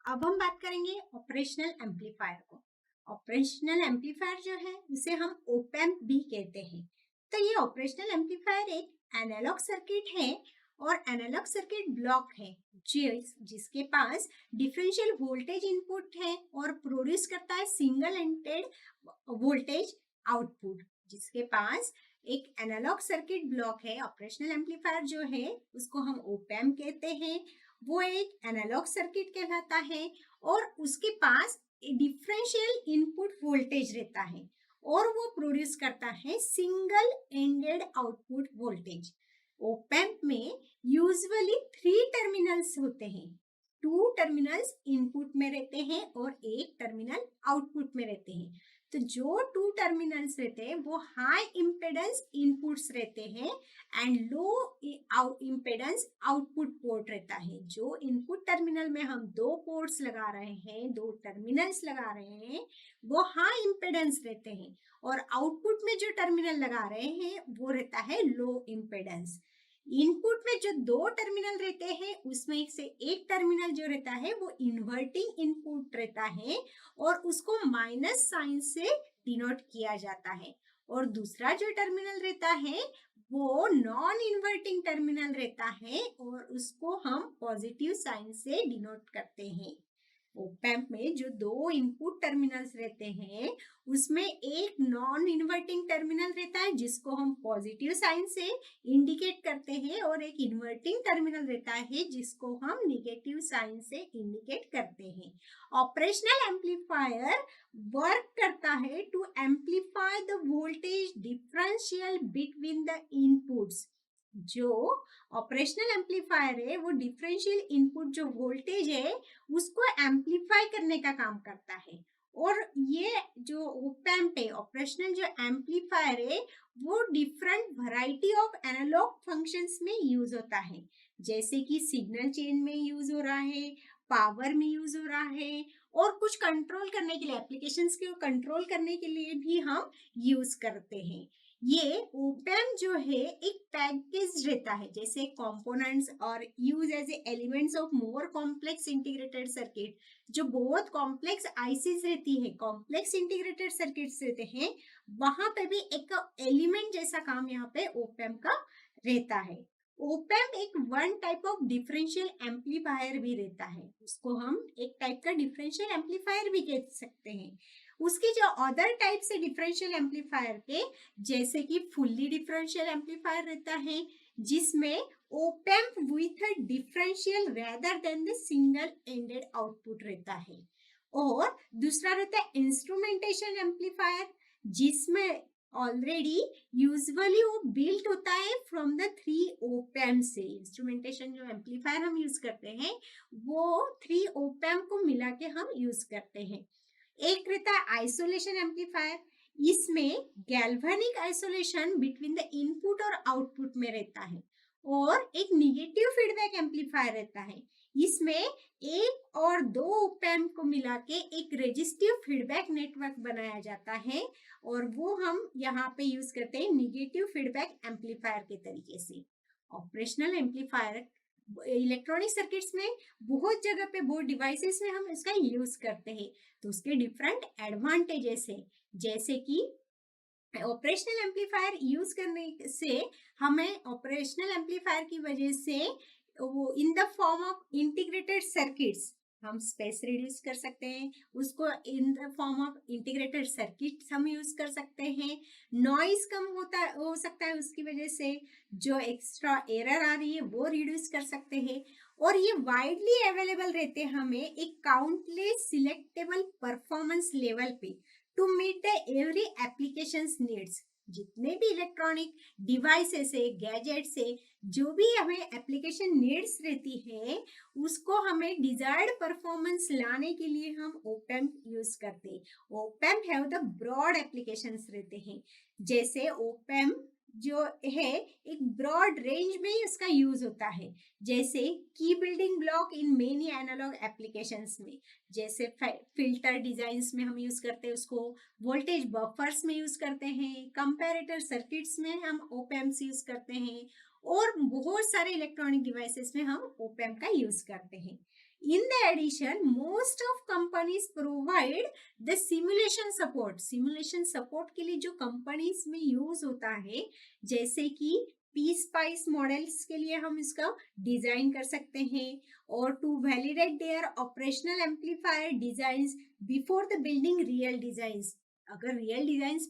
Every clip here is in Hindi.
अब हम बात करेंगे ऑपरेशनल एम्पलीफायर को। ऑपरेशनल एम्पलीफायर जो है उसे हम ओपैम्प भी कहते हैं। तो ये ऑपरेशनल एम्पलीफायर एक एनालॉग सर्किट है और एनालॉग सर्किट ब्लॉक है जिसके पास डिफरेंशियल वोल्टेज इनपुट है और प्रोड्यूस करता है सिंगल एंडेड वोल्टेज आउटपुट। जिसके पास एक एनालॉग सर्किट ब्लॉक है, ऑपरेशनल एम्पलीफायर जो है उसको हम ओपैम्प कहते हैं। वो एक एनालॉग सर्किट कहलाता है और उसके पास डिफरेंशियल इनपुट वोल्टेज रहता है और वो प्रोड्यूस करता है single ended output voltage. Op-amp में यूजुअली 3 टर्मिनल्स होते हैं। 2 टर्मिनल्स इनपुट में रहते हैं और एक टर्मिनल आउटपुट में रहते हैं। तो जो 2 टर्मिनल्स रहते हैं वो हाई इम्पेडेंस इनपुट्स रहते हैं and low impedance output port रहता है। जो इनपुट टर्मिनल में हम 2 पोर्ट्स लगा रहे हैं, 2 टर्मिनल्स लगा रहे हैं, वो हाई इम्पेडेंस रहते हैं और आउटपुट में जो टर्मिनल लगा रहे हैं वो रहता है लो इम्पेडेंस। इनपुट में जो 2 टर्मिनल रहते हैं उसमें से एक टर्मिनल जो रहता है वो इन्वर्टिंग इनपुट रहता है और उसको माइनस साइन से डिनोट किया जाता है और दूसरा जो टर्मिनल रहता है वो नॉन इन्वर्टिंग टर्मिनल रहता है और उसको हम पॉजिटिव साइन से डिनोट करते हैं। ओपैम्प में जो 2 इनपुट टर्मिनल्स रहते हैं उसमें एक नॉन इन्वर्टिंग टर्मिनल रहता है जिसको हम पॉजिटिव साइन से इंडिकेट करते हैं और एक इन्वर्टिंग टर्मिनल रहता है जिसको हम निगेटिव साइन से इंडिकेट करते हैं। ऑपरेशनल एम्पलीफायर वर्क करता है to amplify the voltage differential between the inputs. जो ऑपरेशनल एम्पलीफायर है वो डिफरेंशियल इनपुट जो वोल्टेज है उसको एम्पलीफाई करने का काम करता है। और ये जो ओपैम्प है, ऑपरेशनल जो एम्पलीफायर है, वो different variety of analog functions में यूज होता है। जैसे कि सिग्नल चेंज में यूज हो रहा है, पावर में यूज हो रहा है और कुछ कंट्रोल करने के लिए, एप्लीकेशंस को कंट्रोल करने के लिए भी हम यूज करते हैं। ये ओपैम्प जो है एक पैकेज रहता है जैसे कंपोनेंट्स और use as elements of more complex integrated circuit. जो बहुत कॉम्प्लेक्स आईसीज रहती है, कॉम्प्लेक्स इंटीग्रेटेड सर्किट्स रहते हैं, वहां पे भी एक एलिमेंट जैसा काम यहाँ पे ओपैम्प का रहता है। ओपैम्प एक one type of differential amplifier भी रहता है, उसको हम एक टाइप का डिफरेंशियल एम्पलीफायर भी कह सकते हैं। उसकी जो अदर टाइप से डिफरेंशियल एम्पलीफायर के, जैसे कि फुल्ली डिफरेंशियल एम्पलीफायर रहता है जिसमें op-amp with a differential rather than the single ended output रहता है। और दूसरा रहता है इंस्ट्रूमेंटेशन एम्पलीफायर जिसमें ऑलरेडी यूजुअली वो बिल्ट होता है फ्रॉम द 3 ओपैम्प से। इंस्ट्रूमेंटेशन जो एम्पलीफायर हम यूज करते हैं वो 3 ओपैम्प को मिला के हम यूज करते हैं। एक रहता है आइसोलेशन एम्पलीफायर, इसमें galvanic isolation between the input और आउटपुट में रहता है। और एक निगेटिव फीडबैक एम्पलीफायर रहता है, इसमें एक और 2 ओपैम्प को मिला के एक रेजिस्टिव फीडबैक नेटवर्क बनाया जाता है और वो हम यहाँ पे यूज करते हैं निगेटिव फीडबैक एम्पलीफायर के तरीके से। ऑपरेशनल एम्पलीफायर इलेक्ट्रॉनिक सर्किट्स में बहुत जगह पे, बहुत डिवाइसेस में हम इसका यूज करते हैं। तो उसके डिफरेंट एडवांटेजेस है, जैसे कि ऑपरेशनल एम्पलीफायर यूज करने से हमें ऑपरेशनल एम्पलीफायर की वजह से वो in the form of integrated circuits हम स्पेस रिड्यूस कर सकते हैं, उसको in the form of integrated circuit हम यूज कर सकते हैं। नॉइज कम हो सकता है, उसकी वजह से जो एक्स्ट्रा एरर आ रही है वो रिड्यूस कर सकते हैं। और ये वाइडली अवेलेबल रहते हैं हमें एक काउंटलेस सिलेक्टेबल परफॉर्मेंस लेवल पे to meet the every applications needs. जितने भी इलेक्ट्रॉनिक डिवाइसेस है, गैजेट्स है, जो भी हमें एप्लीकेशन नीड्स रहती है उसको हमें डिजायर्ड परफॉर्मेंस लाने के लिए हम ओपैम्प यूज करते हैं। Opamp have the broad applications रहते हैं, जैसे ओपैम्प जो है एक ब्रॉड रेंज में ही उसका यूज होता है, जैसे की building block in many analog applications में, जैसे फिल्टर डिजाइन्स में हम यूज करते हैं उसको, वोल्टेज बफर्स में यूज करते हैं, कंपैरेटर सर्किट्स में हम ओपैम्प्स यूज करते हैं और बहुत सारे इलेक्ट्रॉनिक डिवाइसेस में हम ओपैम्प का यूज करते हैं। In the addition, most of companies provide the simulation support. Simulation support के लिए जो कंपनीज में यूज होता है, जैसे कि पी स्पाइस मॉडल्स के लिए हम इसका डिजाइन कर सकते हैं, और to validate their operational amplifier designs before the building real designs. अगर रियल डिजाइंस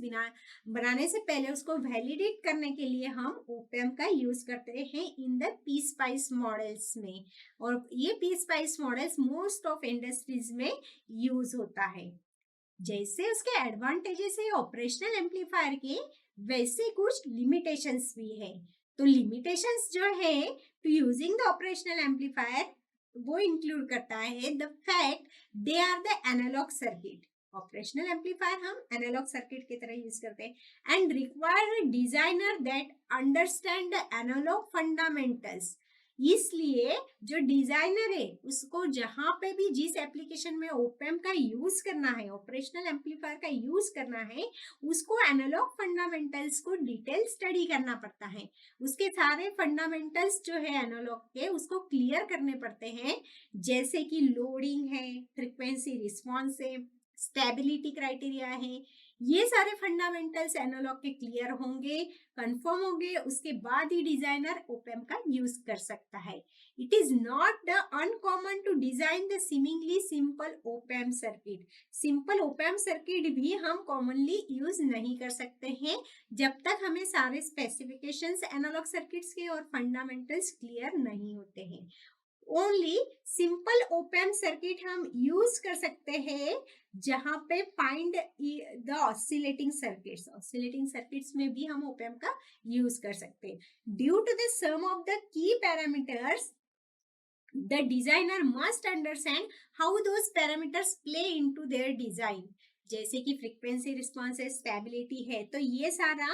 बनाने से पहले उसको वैलिडेट करने के लिए हम ओपेम का यूज करते हैं in the P spice models में, और ये P spice models most of industries में यूज होता है। जैसे उसके एडवांटेजेस है ऑपरेशनल एम्पलीफायर के, वैसे कुछ लिमिटेशंस भी है। तो लिमिटेशंस जो है to using the operational amplifier, वो इंक्लूड करता है the fact they are the analog circuit. Operational amplifier हम एनालॉग सर्किट की तरह यूज करते हैं, and require designer that understand the analog fundamentals. इसलिए जो डिजाइनर है उसको जहां पे भी जिस एप्लीकेशन में ओपेम का यूज करना है, ऑपरेशनल एम्पलीफायर का यूज करना है, उसको एनालॉग फंडामेंटल्स को डिटेल स्टडी करना पड़ता है। उसके सारे फंडामेंटल्स जो है एनालॉग के, उसको क्लियर करने पड़ते हैं, जैसे कि लोडिंग है, फ्रीक्वेंसी रिस्पॉन्स है, स्टेबिलिटी क्राइटेरिया है। ये सारे फंडामेंटल्स एनालॉग के क्लियर होंगे, कंफर्म होंगे, उसके बाद ही डिजाइनर ओपेम का यूज कर सकता है। It is not the uncommon to design the seemingly simple opamp circuit. Simple opamp circuit भी हम कॉमनली यूज नहीं कर सकते हैं जब तक हमें सारे स्पेसिफिकेशंस एनालॉग सर्किट्स के और फंडामेंटल्स क्लियर नहीं होते हैं। ओनली सिंपल ओपेम सर्किट हम यूज कर सकते हैं जहां पे find the oscillating circuits. Oscillating circuits में भी हम ओपेम का यूज कर सकते हैं। Due to the some of the key parameters, the designer must understand how those parameters play into their design। जैसे कि फ्रीक्वेंसी रिस्पॉन्स है, स्टेबिलिटी है, तो ये सारा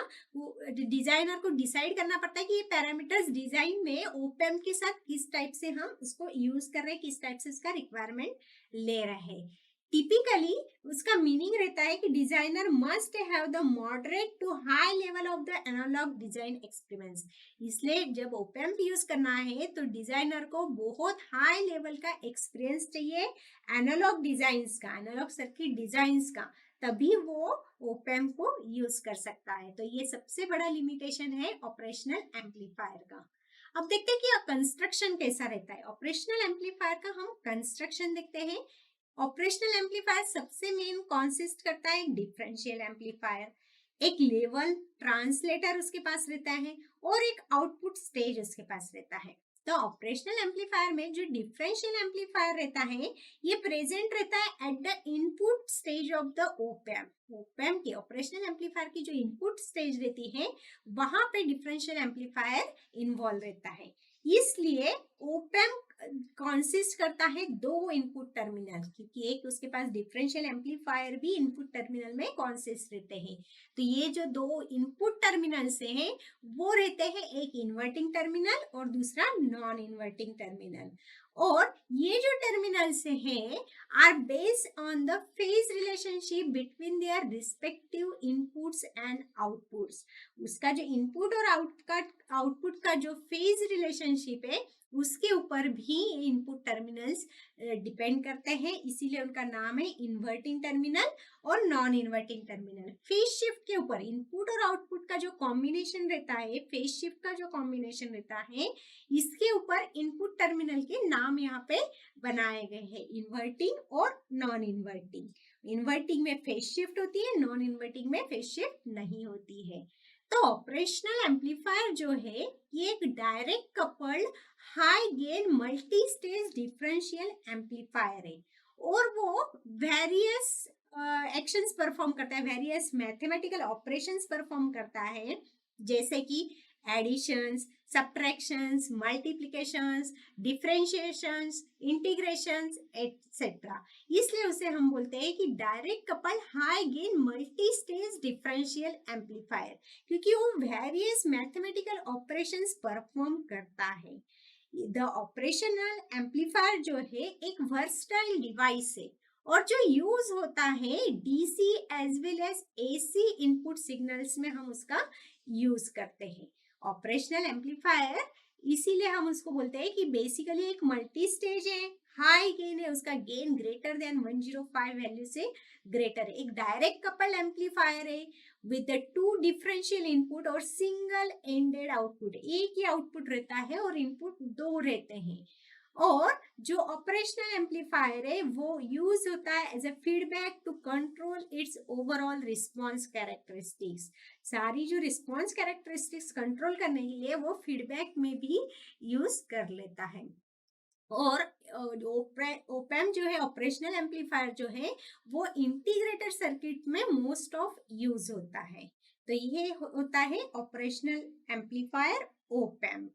डिजाइनर को डिसाइड करना पड़ता है कि ये पैरामीटर्स डिजाइन में ओपेम के साथ किस टाइप से हम उसको यूज कर रहे हैं, किस टाइप से उसका रिक्वायरमेंट ले रहे हैं। टिपिकली उसका मीनिंग रहता है कि designer must have the moderate to high level of the analog design experiments. इसलिए जब ओपेम यूज करना है तो डिजाइनर को बहुत हाई लेवल का एक्सपीरियंस चाहिए एनालॉग डिजाइंस का, एनालॉग सर्किट डिजाइंस का, तभी वो ओपेम को यूज कर सकता है। तो ये सबसे बड़ा लिमिटेशन है ऑपरेशनल एम्पलीफायर का। अब देखते हैं कि कंस्ट्रक्शन कैसा रहता है ऑपरेशनल एम्पलीफायर का। हम कंस्ट्रक्शन देखते हैं। ऑपरेशनल एम्पलीफायर सबसे मेन कॉन्सिस्ट करता है डिफरेंशियल एम्पलीफायर, एक लेवल ट्रांसलेटर उसके पास रहता है, और एक आउटपुट स्टेज उसके पास रहता है। तो ऑपरेशनल एम्पलीफायर में जो डिफरेंशियल एम्पलीफायर रहता है, ये प्रेजेंट रहता है at the input stage of the op-amp. Op-amp की ऑपरेशनल एम्पलीफायर की जो इनपुट स्टेज रहती है, वहां पे डिफरेंशियल एम्पलीफायर इन्वॉल्व रहता है। इसलिए ओपेम कॉन्सिस्ट करता है दो इनपुट टर्मिनल, क्योंकि एक उसके पास डिफरेंशियल एम्पलीफायर भी इनपुट टर्मिनल में कॉन्सिस्ट रहते हैं। तो ये जो दो इनपुट टर्मिनल से हैं, वो रहते हैं एक इन्वर्टिंग टर्मिनल और दूसरा नॉन इन्वर्टिंग टर्मिनल। और ये जो टर्मिनल से हैं are based on the phase relationship between their respective inputs and outputs. उसका जो इनपुट और आउटपुट का जो फेज रिलेशनशिप है, उसके ऊपर भी इनपुट टर्मिनल्स डिपेंड करते हैं, इसीलिए उनका नाम है इन्वर्टिंग टर्मिनल और non inverting terminal. Phase shift के ऊपर इनपुट और आउटपुट का जो कॉम्बिनेशन रहता है, फेज शिफ्ट का जो कॉम्बिनेशन रहता है, इसके ऊपर इनपुट टर्मिनल के नाम यहाँ पे बनाए गए हैं, इन्वर्टिंग और नॉन इन्वर्टिंग। इन्वर्टिंग में फेज शिफ्ट होती है, नॉन इन्वर्टिंग में फेज शिफ्ट नहीं होती है। तो ऑपरेशनल एम्पलीफायर जो है, ये एक direct coupled high gain multi stage differential amplifier है, और वो वेरियस एक्शंस परफॉर्म करता है, वेरियस मैथमेटिकल ऑपरेशंस परफॉर्म करता है, जैसे कि additions, subtractions, multiplications, differentiations, integrations etcetera. इसलिए उसे हम बोलते हैं कि direct couple high gain multi stage differential amplifier, क्योंकि वो वेरियस मैथमेटिकल ऑपरेशंस परफॉर्म करता है। द ऑपरेशनल एम्पलीफायर जो है एक वर्सटाइल डिवाइस है, और जो यूज होता है DC as well as AC input signals में हम उसका यूज करते हैं। ऑपरेशनल एम्पलीफायर इसीलिए हम उसको बोलते हैं कि बेसिकली एक मल्टी स्टेज है, हाई गेन है, उसका गेन ग्रेटर देन 105 वैल्यू से ग्रेटर है। एक डायरेक्ट कपल एम्पलीफायर है विद टू डिफरेंशियल इनपुट और सिंगल एंडेड आउटपुट, एक ही आउटपुट रहता है और इनपुट दो रहते हैं। और जो ऑपरेशनल एम्पलीफायर है वो यूज होता है as a feedback to control its overall response characteristics. सारी जो रिस्पॉन्स कैरेक्टरिस्टिक्स कंट्रोल करने के लिए वो फीडबैक में भी यूज कर लेता है। और ओपैम जो है, ऑपरेशनल एम्पलीफायर जो है, वो इंटीग्रेटेड सर्किट में मोस्ट ऑफ यूज होता है। तो ये होता है ऑपरेशनल एम्पलीफायर ओपैम।